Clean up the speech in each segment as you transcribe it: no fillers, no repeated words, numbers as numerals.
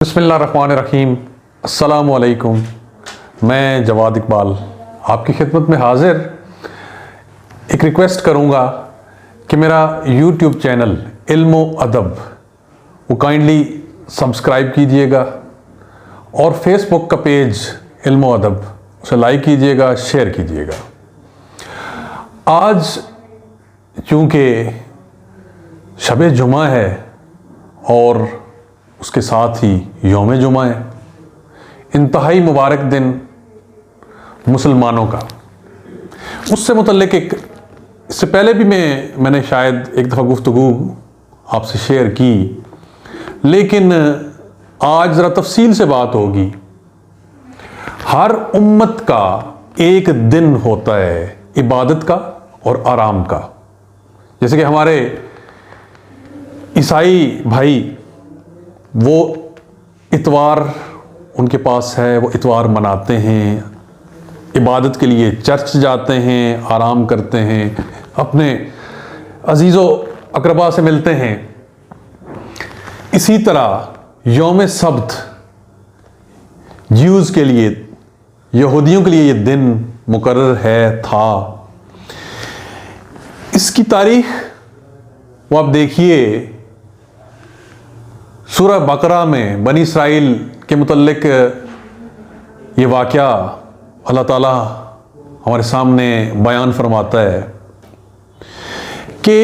बिस्मिल्लाहिर्रहमानिर्रहीम। अस्सलामु अलैकुम। मैं जवाद इकबाल आपकी खिदमत में हाजिर। एक रिक्वेस्ट करूँगा कि मेरा यूट्यूब चैनल इल्म व अदब वो काइंडली सब्सक्राइब कीजिएगा और फेसबुक का पेज इल्म व अदब उसे लाइक कीजिएगा, शेयर कीजिएगा। आज चूँकि शब जुमा है और उसके साथ ही यौम जुमा है, इंतहाई मुबारक दिन मुसलमानों का। उससे मुतल्लिक इससे पहले भी मैंने शायद एक दफ़ा गुफ्तगू आपसे शेयर की, लेकिन आज ज़रा तफसील से बात होगी। हर उम्मत का एक दिन होता है इबादत का और आराम का। जैसे कि हमारे ईसाई भाई वो इतवार उनके पास है, वो इतवार मनाते हैं, इबादत के लिए चर्च जाते हैं, आराम करते हैं, अपने अजीज़ो अकरबा से मिलते हैं। इसी तरह यौम सब्त ज्यूज़ के लिए, यहूदियों के लिए ये दिन मुकर्रर है था। इसकी तारीख वो आप देखिए, सूरह बकरा में बनी इसराइल के मुतल्लिक ये वाक़या अल्लाह ताला हमारे सामने बयान फरमाता है कि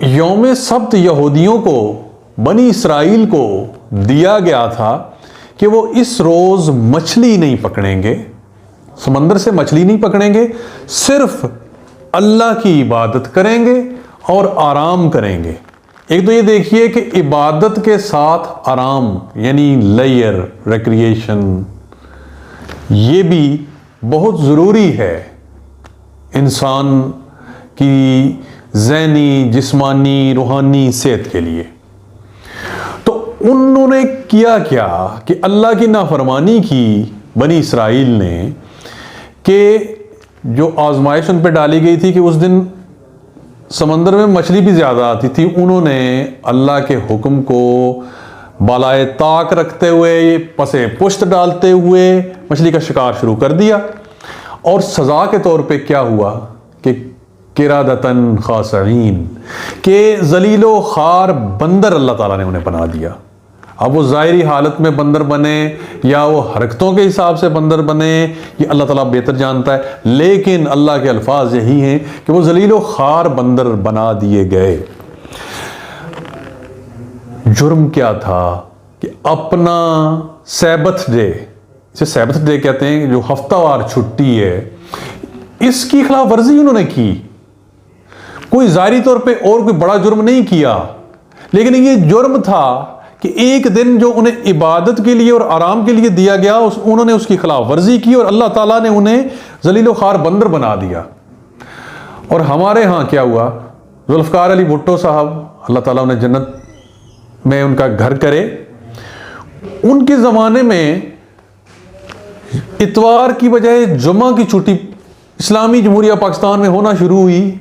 यौम सब्त यहूदियों को, बनी इसराइल को दिया गया था कि वो इस रोज़ मछली नहीं पकड़ेंगे, समंदर से मछली नहीं पकड़ेंगे, सिर्फ अल्लाह की इबादत करेंगे और आराम करेंगे। एक तो ये देखिए कि इबादत के साथ आराम यानी लेयर रिक्रिएशन, ये भी बहुत ज़रूरी है इंसान की ज़हनी, जिस्मानी, रूहानी सेहत के लिए। तो उन्होंने किया क्या कि अल्लाह की नाफरमानी की बनी इसराइल ने, कि जो आजमाइश उन पर डाली गई थी कि उस दिन समंदर में मछली भी ज़्यादा आती थी, उन्होंने अल्लाह के हुक्म को बालाए ताक रखते हुए, पसे पुश्त डालते हुए मछली का शिकार शुरू कर दिया। और सज़ा के तौर पे क्या हुआ कि किरादतन खासईन, के जलीलो खार बंदर अल्लाह ताला ने उन्हें बना दिया। अब वो ज़ाहिरी हालत में बंदर बने या वो हरकतों के हिसाब से बंदर बने, ये अल्लाह ताला बेहतर जानता है, लेकिन अल्लाह के अल्फाज यही हैं कि वो जलीलो खार बंदर बना दिए गए। जुर्म क्या था कि अपना सैबत डे, इसे सैबत डे कहते हैं, जो हफ्तावार छुट्टी है, इसकी खिलाफ वर्जी उन्होंने की। कोई ज़ाहिरी तौर पे और कोई बड़ा जुर्म नहीं किया, लेकिन ये जुर्म था कि एक दिन जो उन्हें इबादत के लिए और आराम के लिए दिया गया, उन्होंने उसकी खिलाफ वर्जी की और अल्लाह ताला ने उन्हें जलीलो खार बंदर बना दिया। और हमारे यहाँ क्या हुआ, जुल्फ़कार अली भुट्टो साहब, अल्लाह ताला उन्हें जन्नत में उनका घर करे, उनके ज़माने में इतवार की बजाय जुमा की छुट्टी इस्लामी जमहूरिया पाकिस्तान में होना शुरू हुई।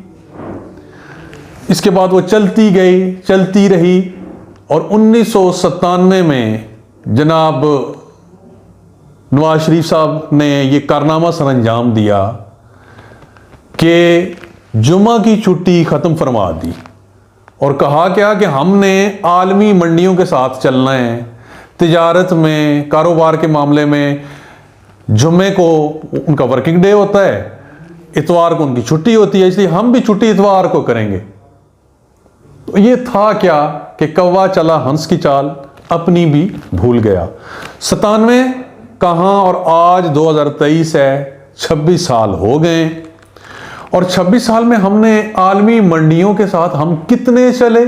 इसके बाद वो चलती गई, चलती रही, और 1997 में जनाब नवाज शरीफ साहब ने ये कारनामा सरअंजाम दिया कि जुमा की छुट्टी ख़त्म फरमा दी और कहा क्या कि हमने आलमी मंडियों के साथ चलना है। तिजारत में, कारोबार के मामले में जुमे को उनका वर्किंग डे होता है, इतवार को उनकी छुट्टी होती है, इसलिए हम भी छुट्टी इतवार को करेंगे। तो ये था क्या कि कौवा चला हंस की चाल, अपनी भी भूल गया। 97 कहाँ और आज 2023 है, 26 साल हो गए। और 26 साल में हमने आलमी मंडियों के साथ हम कितने चले,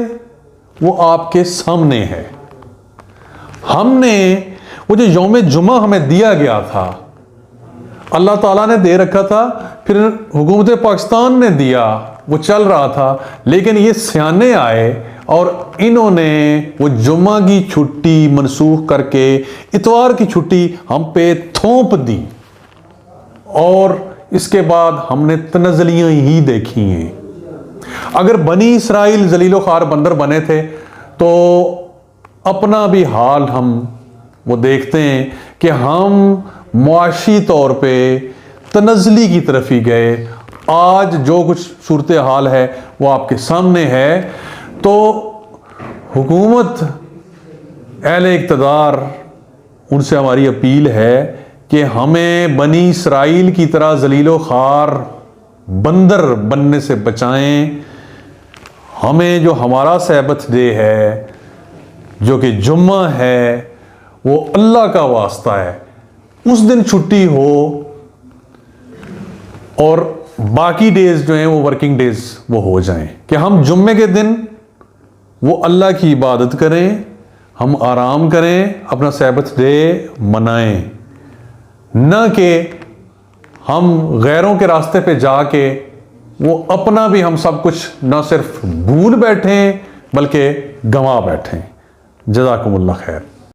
वो आपके सामने है। हमने वो जो यौम जुमा हमें दिया गया था, अल्लाह ताला ने दे रखा था, फिर हुकूमत पाकिस्तान ने दिया, वो चल रहा था, लेकिन ये सियाने आए और इन्होंने वो जुम्मा की छुट्टी मनसूख करके इतवार की छुट्टी हम पे थोप दी। और इसके बाद हमने तनज़लियाँ ही देखी हैं। अगर बनी इसराइल जलीलो खार बंदर बने थे तो अपना भी हाल हम वो देखते हैं कि हम मुआशी तौर पे तनज़ली की तरफ ही गए। आज जो कुछ सूरत हाल है वो आपके सामने है। तो हुकूमत, अहले इक़्तिदार, उनसे हमारी अपील है कि हमें बनी इसराइल की तरह ज़लीलो ख़ार बंदर बनने से बचाएं। हमें जो हमारा सैबत डे है, जो कि जुम्मा है, वो अल्लाह का वास्ता है, उस दिन छुट्टी हो और बाकी डेज जो हैं वो वर्किंग डेज वो हो जाएं, कि हम जुम्मे के दिन वो अल्लाह की इबादत करें, हम आराम करें, अपना सैबत डे मनाएं, न कि हम गैरों के रास्ते पे जाके वो अपना भी हम सब कुछ न सिर्फ भूल बैठें बल्कि गंवा बैठें। जज़ाकुमुल्लाह खैर।